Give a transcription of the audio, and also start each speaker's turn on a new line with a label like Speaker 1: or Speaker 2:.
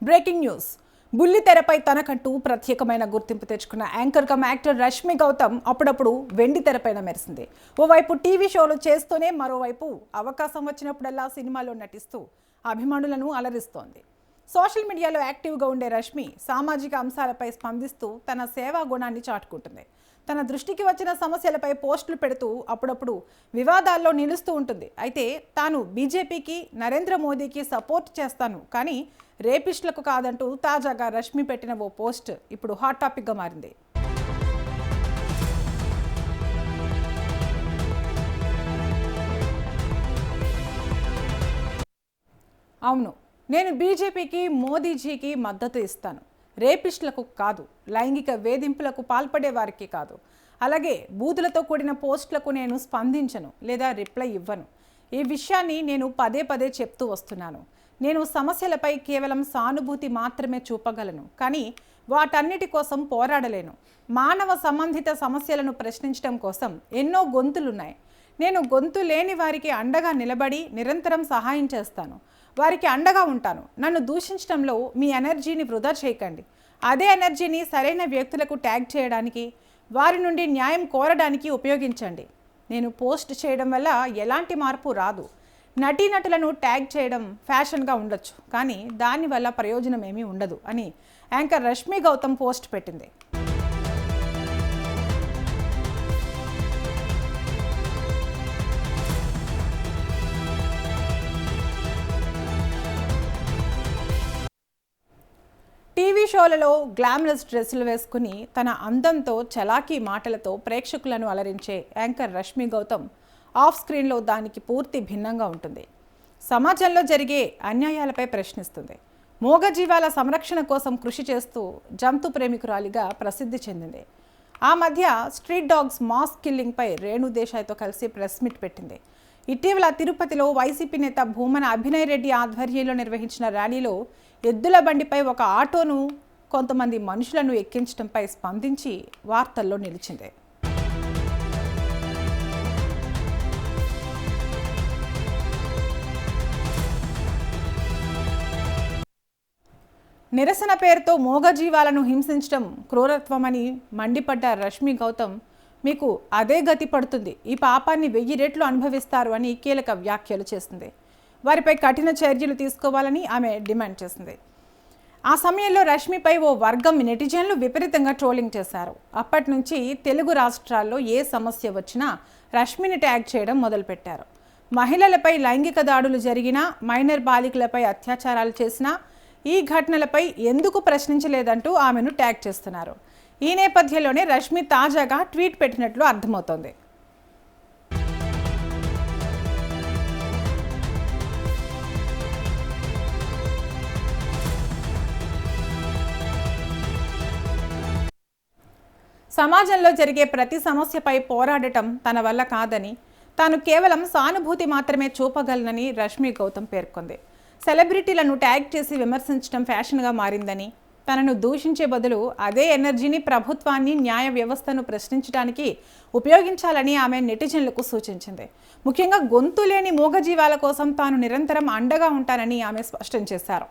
Speaker 1: Breaking news. బుల్లితెరపై తనకంటూ ప్రత్యేకమైన గుర్తింపు తెచ్చుకున్న anchor cum actor Rashmi Gautam అప్పుడప్పుడు వెండి తెరపైన మెరిసింది. ఓవైపు టీవీ షోలు చేస్తూనే మరోవైపు అవకాశం వచ్చినప్పుడల్లా సినిమాలో నటిస్తూ అభిమానులను అలరిస్తోంది. సోషల్ మీడియాలో యాక్టివ్గా ఉండే రష్మి సామాజిక అంశాలపై స్పందిస్తూ తన సేవా గుణాన్ని చాటుకుంటుంది. తన దృష్టికి వచ్చిన సమస్యలపై పోస్టులు పెడుతూ అప్పుడప్పుడు వివాదాల్లో నిలుస్తూ ఉంటుంది. అయితే తాను బీజేపీకి, నరేంద్ర మోదీకి సపోర్ట్ చేస్తాను, కానీ రేపిస్టులకు కాదంటూ తాజాగా రష్మి పెట్టిన ఓ పోస్ట్ ఇప్పుడు హాట్ టాపిక్గా మారింది. అవును, నేను బీజేపీకి, మోదీజీకి మద్దతు ఇస్తాను, రేపిస్టులకు కాదు, లైంగిక వేధింపులకు పాల్పడే వారికి కాదు, అలాగే బూతులతో కూడిన పోస్టులకు నేను స్పందించను లేదా రిప్లై ఇవ్వను. ఈ విషయాన్ని నేను పదే పదే చెప్తూ వస్తున్నాను. నేను సమస్యలపై కేవలం సానుభూతి మాత్రమే చూపగలను, కానీ వాటన్నిటి కోసం పోరాడలేను. మానవ సంబంధిత సమస్యలను ప్రశ్నించడం కోసం ఎన్నో గొంతులున్నాయి. నేను గొంతు లేని వారికి అండగా నిలబడి నిరంతరం సహాయం చేస్తాను, వారికి అండగా ఉంటాను. నన్ను దూషించడంలో మీ ఎనర్జీని వృధా చేయకండి. అదే ఎనర్జీని సరైన వ్యక్తులకు ట్యాగ్ చేయడానికి, వారి నుండి న్యాయం కోరడానికి ఉపయోగించండి. నేను పోస్ట్ చేయడం వల్ల ఎలాంటి మార్పు రాదు. నటీనటులను ట్యాగ్ చేయడం ఫ్యాషన్గా ఉండొచ్చు, కానీ దానివల్ల ప్రయోజనం ఏమీ ఉండదు అని యాంకర్ రష్మి గౌతమ్ పోస్ట్ పెట్టింది. టీవీ షోలలో గ్లామరస్ డ్రెస్సులు వేసుకుని తన అందంతో, చలాకీ మాటలతో ప్రేక్షకులను అలరించే యాంకర్ రష్మి గౌతమ్ ఆఫ్ స్క్రీన్లో దానికి పూర్తి భిన్నంగా ఉంటుంది. సమాజంలో జరిగే అన్యాయాలపై ప్రశ్నిస్తుంది. మూగజీవాల సంరక్షణ కోసం కృషి చేస్తూ జంతు ప్రేమికురాలిగా ప్రసిద్ధి చెందింది. ఆ మధ్య స్ట్రీట్ డాగ్స్ మాస్ కిల్లింగ్పై రేణు దేశాయ్తో కలిసి ప్రెస్ మీట్ పెట్టింది. ఇటీవల తిరుపతిలో వైసీపీ నేత భూమన అభినయ్ రెడ్డి ఆధ్వర్యంలో నిర్వహించిన ర్యాలీలో ఎద్దుల బండిపై ఒక ఆటోను కొంతమంది మనుషులను ఎక్కించడంపై స్పందించి వార్తల్లో నిలిచింది. నిరసన పేరుతో మూగజీవాలను హింసించడం క్రూరత్వమని మండిపడ్డ రష్మి గౌతమ్, మీకు అదే గతి పడుతుంది, ఈ పాపాన్ని 1000 రెట్లు అనుభవిస్తారు అని కీలక వ్యాఖ్యలు చేసింది. వారిపై కఠిన చర్యలు తీసుకోవాలని ఆమె డిమాండ్ చేసింది. ఆ సమయంలో రష్మిపై ఓ వర్గం నెటిజన్లు విపరీతంగా ట్రోలింగ్ చేశారు. అప్పటి నుంచి తెలుగు రాష్ట్రాల్లో ఏ సమస్య వచ్చినా రష్మిని ట్యాగ్ చేయడం మొదలుపెట్టారు. మహిళలపై లైంగిక దాడులు జరిగినా, మైనర్ బాలికలపై అత్యాచారాలు చేసినా ఈ ఘటనలపై ఎందుకు ప్రశ్నించలేదంటూ ఆమెను ట్యాగ్ చేస్తున్నారు. ఈ నేపథ్యంలోనే రష్మి తాజాగా ట్వీట్ పెట్టినట్లు అర్థమవుతోంది. సమాజంలో జరిగే ప్రతి సమస్యపై పోరాడటం తన వల్ల కాదని, తాను కేవలం సానుభూతి మాత్రమే చూపగలనని రష్మి గౌతమ్ పేర్కొంది. సెలబ్రిటీలను ట్యాగ్ చేసి విమర్శించడం ఫ్యాషన్గా మారిందని, తనను దూషించే బదులు అదే ఎనర్జీని ప్రభుత్వాన్ని, న్యాయ వ్యవస్థను ప్రశ్నించడానికి ఉపయోగించాలని ఆమె నెటిజన్లకు సూచించింది. ముఖ్యంగా గొంతు లేని మూగజీవాల కోసం తాను నిరంతరం అండగా ఉంటానని ఆమె స్పష్టం చేశారు.